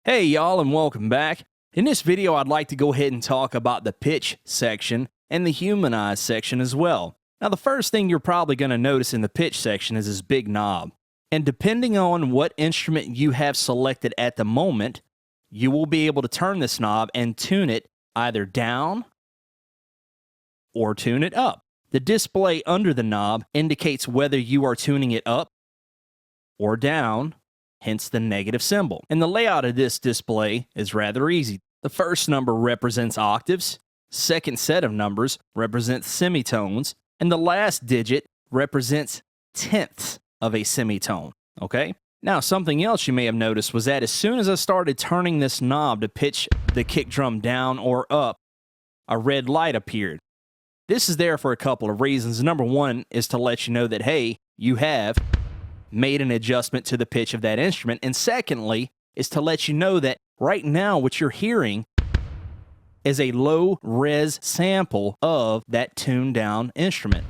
Hey y'all, and welcome back. In this video I'd like to go ahead and talk about the pitch section and the humanize section as well. Now the first thing you're probably going to notice in the pitch section is this big knob. And depending on what instrument you have selected at the moment, you will be able to turn this knob and tune it either down or tune it up. The display under the knob indicates whether you are tuning it up or down, hence the negative symbol. And the layout of this display is rather easy. The first number represents octaves, second set of numbers represents semitones, and the last digit represents tenths of a semitone, okay? Now, something else you may have noticed was that as soon as I started turning this knob to pitch the kick drum down or up, a red light appeared. This is there for a couple of reasons. Number one is to let you know that, hey, you have made an adjustment to the pitch of that instrument. And secondly, is to let you know that right now what you're hearing is a low-res sample of that tuned down instrument.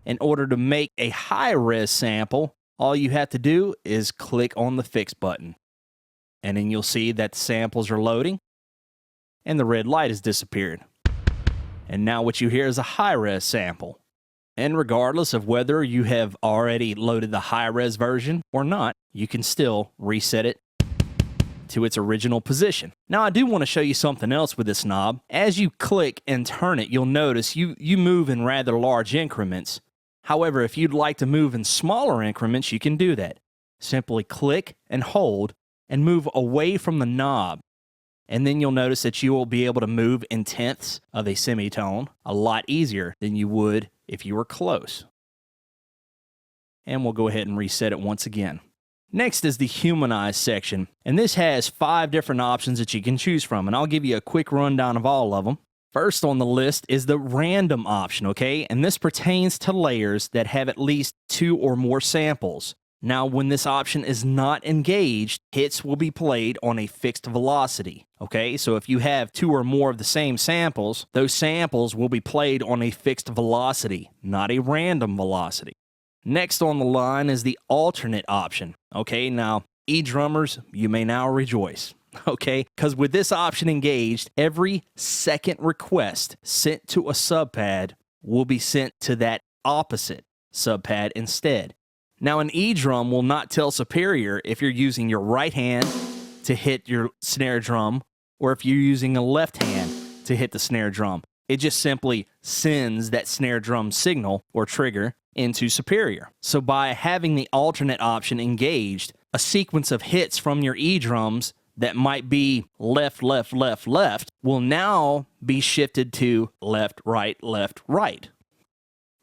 In order to make a high-res sample, all you have to do is click on the fix button. And then you'll see that the samples are loading and the red light has disappeared. And now what you hear is a high-res sample. And regardless of whether you have already loaded the high-res version or not, you can still reset it to its original position. Now, I do want to show you something else with this knob. As you click and turn it, you'll notice you move in rather large increments. However, if you'd like to move in smaller increments, you can do that. Simply click and hold and move away from the knob. And then you'll notice that you will be able to move in tenths of a semitone a lot easier than you would if you were close. And we'll go ahead and reset it once again. Next is the humanize section, and this has 5 different options that you can choose from, and I'll give you a quick rundown of all of them. First on the list is the random option, okay? And this pertains to layers that have at least 2 or more samples. Now, when this option is not engaged, hits will be played on a fixed velocity, okay? So if you have 2 or more of the same samples, those samples will be played on a fixed velocity, not a random velocity. Next on the line is the alternate option, okay? Now, drummers, you may now rejoice, okay? Because with this option engaged, every second request sent to a subpad will be sent to that opposite subpad instead. Now, an E-drum will not tell Superior if you're using your right hand to hit your snare drum or if you're using a left hand to hit the snare drum. It just simply sends that snare drum signal or trigger into Superior. So by having the alternate option engaged, a sequence of hits from your E-drums that might be left, left, left, left will now be shifted to left, right, left, right.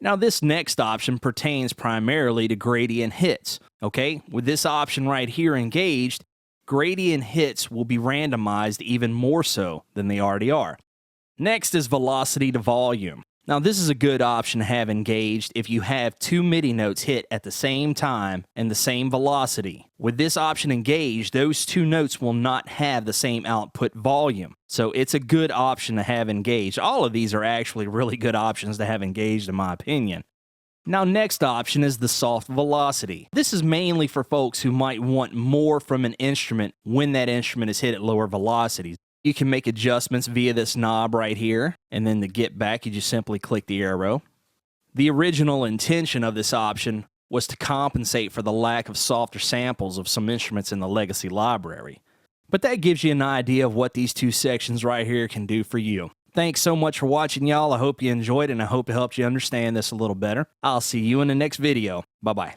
Now, this next option pertains primarily to gradient hits, okay? With this option right here engaged, gradient hits will be randomized even more so than they already are. Next is velocity to volume. Now, this is a good option to have engaged if you have 2 MIDI notes hit at the same time and the same velocity. With this option engaged, those 2 notes will not have the same output volume. So it's a good option to have engaged. All of these are actually really good options to have engaged in my opinion. Now, next option is the soft velocity. This is mainly for folks who might want more from an instrument when that instrument is hit at lower velocities. You can make adjustments via this knob right here, and then to get back, you just simply click the arrow. The original intention of this option was to compensate for the lack of softer samples of some instruments in the legacy library. But that gives you an idea of what these 2 sections right here can do for you. Thanks so much for watching, y'all. I hope you enjoyed it, and I hope it helped you understand this a little better. I'll see you in the next video. Bye-bye.